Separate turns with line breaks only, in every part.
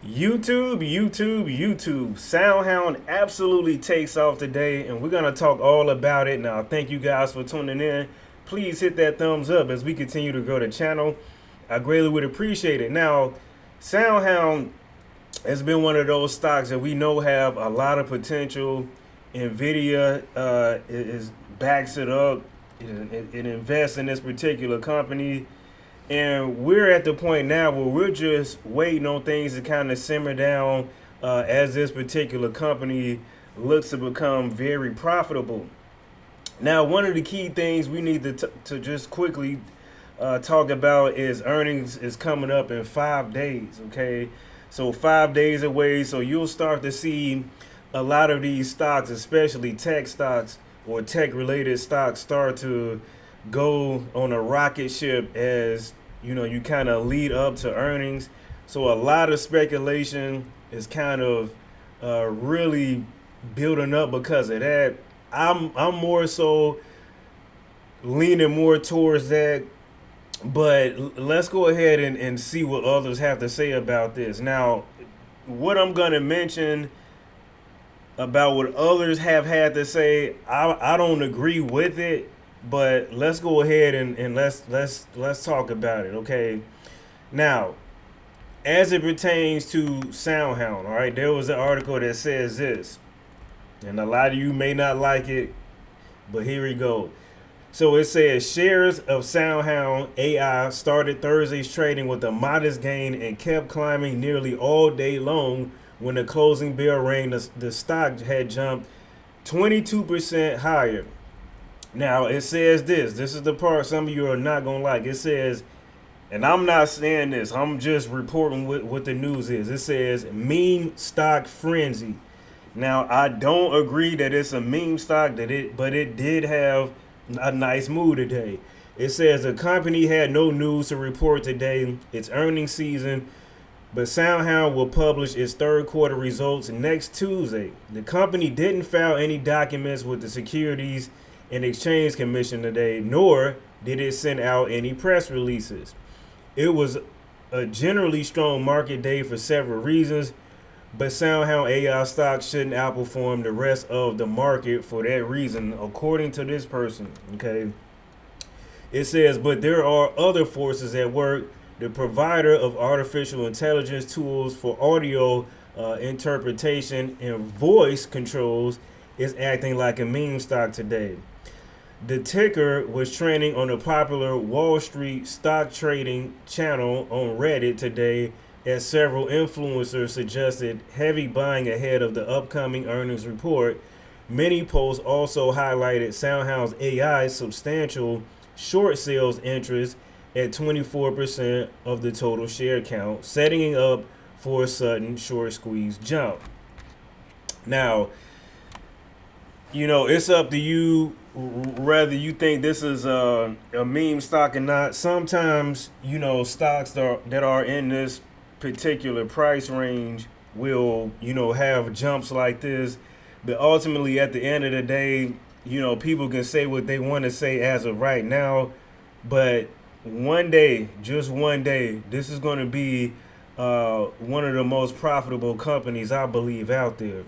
YouTube. Soundhound absolutely takes off today, and we're going to talk all about it. Now, thank you guys for tuning in. Please hit that thumbs up as we continue to grow the channel. I greatly would appreciate it. Now, Soundhound has been one of those stocks that we know have a lot of potential. Nvidia backs it up. It invests in this particular company. And we're at the point now where we're just waiting on things to kind of simmer down as this particular company looks to become very profitable. Now, one of the key things we need to just quickly talk about is earnings is coming up in 5 days. Okay, so 5 days away. So you'll start to see a lot of these stocks, especially tech stocks or tech related stocks, start to go on a rocket ship as you kind of lead up to earnings. So a lot of speculation is kind of really building up because of that. I'm more so leaning more towards that, but let's go ahead and see what others have to say about this. Now, what I'm gonna mention about what others have had to say, I don't agree with it, but let's go ahead and let's talk about it. Okay, now, as it pertains to Soundhound, all right, there was an article that says this, and a lot of you may not like it, but here we go. So it says shares of Soundhound AI started Thursday's trading with a modest gain and kept climbing nearly all day long. When the closing bell rang, the stock had jumped 22% higher. Now it says this. This is the part some of you are not gonna like. It says, and I'm not saying this, I'm just reporting what the news is. It says meme stock frenzy. Now I don't agree that it's a meme stock but it did have a nice move today. It says the company had no news to report today. It's earnings season, but Soundhound will publish its third quarter results next Tuesday. The company didn't file any documents with the Securities and Exchange Commission today, nor did it send out any press releases. It was a generally strong market day for several reasons, but Soundhound AI stock shouldn't outperform the rest of the market for that reason, according to this person. Okay, it says, but there are other forces at work. The provider of artificial intelligence tools for audio interpretation and voice controls is acting like a meme stock today. The ticker was trending on a popular Wall Street stock trading channel on Reddit today as several influencers suggested heavy buying ahead of the upcoming earnings report. Many posts also highlighted Soundhound's AI's substantial short sales interest at 24% of the total share count, setting it up for a sudden short squeeze jump. Now, it's up to you whether you think this is a meme stock or not. Sometimes, stocks that are in this particular price range will, have jumps like this. But ultimately, at the end of the day, people can say what they want to say as of right now. But one day, just one day, this is going to be one of the most profitable companies, I believe, out there.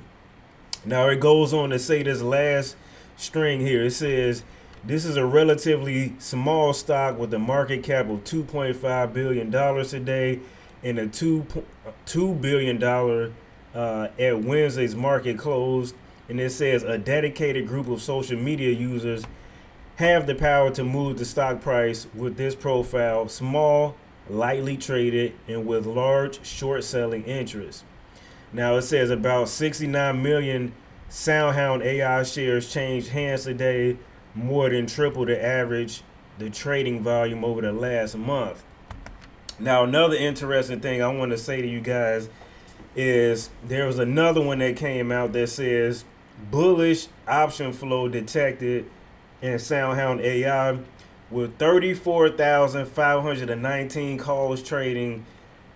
Now, it goes on to say this last string here. It says, this is a relatively small stock with a market cap of $2.5 billion today and a $2 billion at Wednesday's market close. And it says a dedicated group of social media users have the power to move the stock price with this profile: small, lightly traded, and with large short selling interest. Now it says about 69 million Soundhound AI shares changed hands today, more than triple the trading volume over the last month. Now, another interesting thing I want to say to you guys is there was another one that came out that says bullish option flow detected in Soundhound AI with 34,519 calls trading,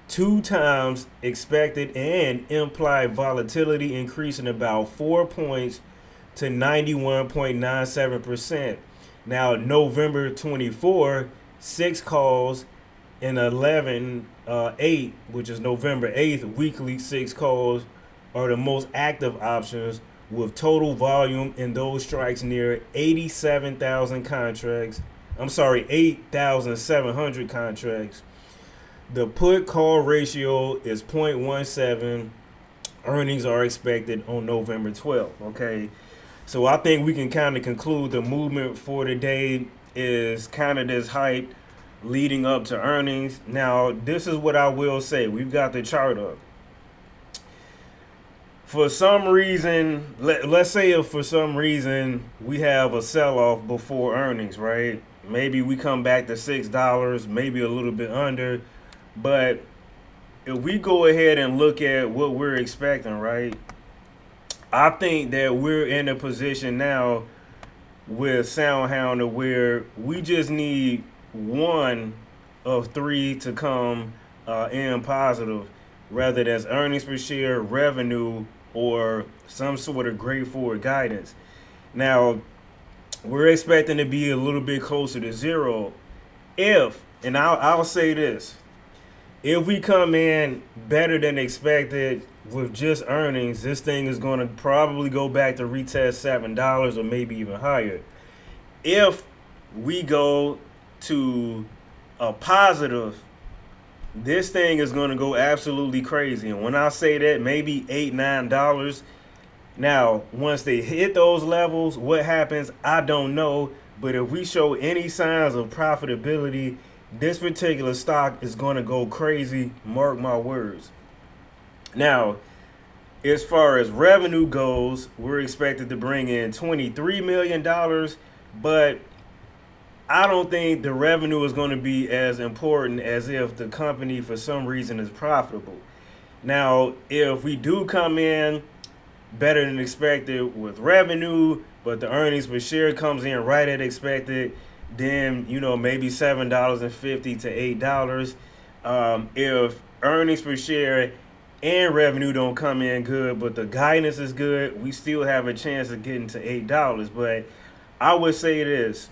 2 times expected and implied volatility increasing about 4 points to 91.97%. Now, November 24, 6 calls, and 8, which is November 8th, weekly 6 calls are the most active options with total volume in those strikes near 87,000 contracts. I'm sorry, 8,700 contracts. The put call ratio is 0.17. Earnings are expected on November 12th. Okay. So I think we can kind of conclude the movement for today is kind of this hype leading up to earnings. Now, this is what I will say. We've got the chart up. For some reason, let's say if for some reason we have a sell-off before earnings, right? Maybe we come back to $6, maybe a little bit under. But if we go ahead and look at what we're expecting, right? I think that we're in a position now with Soundhound where we just need one of three to come in positive, rather that's earnings per share, revenue, or some sort of grade forward guidance. Now, we're expecting to be a little bit closer to zero if, and I'll say this, if we come in better than expected with just earnings, this thing is going to probably go back to retest $7 or maybe even higher. If we go to a positive, this thing is going to go absolutely crazy. And when I say that, maybe $8, $9. Now, once they hit those levels, what happens, I don't know. But if we show any signs of profitability, this particular stock is going to go crazy. Mark my words. Now, as far as revenue goes, we're expected to bring in $23 million, but I don't think the revenue is going to be as important as if the company for some reason is profitable. Now, if we do come in better than expected with revenue, but the earnings per share comes in right at expected, then maybe $7.50 to $8. If earnings per share and revenue don't come in good, but the guidance is good, we still have a chance of getting to $8. But I would say this: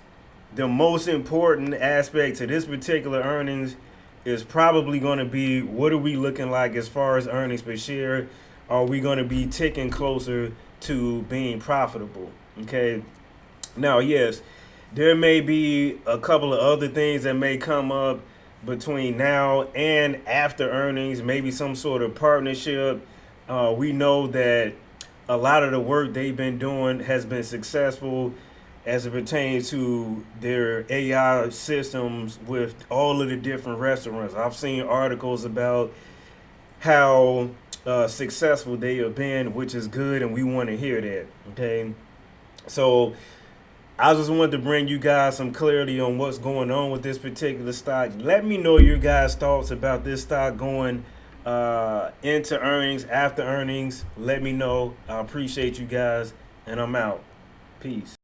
the most important aspect to this particular earnings is probably going to be, what are we looking like as far as earnings per share? Are we going to be ticking closer to being profitable? Okay. Now, yes, there may be a couple of other things that may come up between now and after earnings, maybe some sort of partnership. We know that a lot of the work they've been doing has been successful as it pertains to their AI systems with all of the different restaurants. I've seen articles about how successful they have been, which is good, and we want to hear that. Okay, so I just wanted to bring you guys some clarity on what's going on with this particular stock. Let me know your guys' thoughts about this stock going into earnings, after earnings. Let me know. I appreciate you guys, and I'm out. Peace.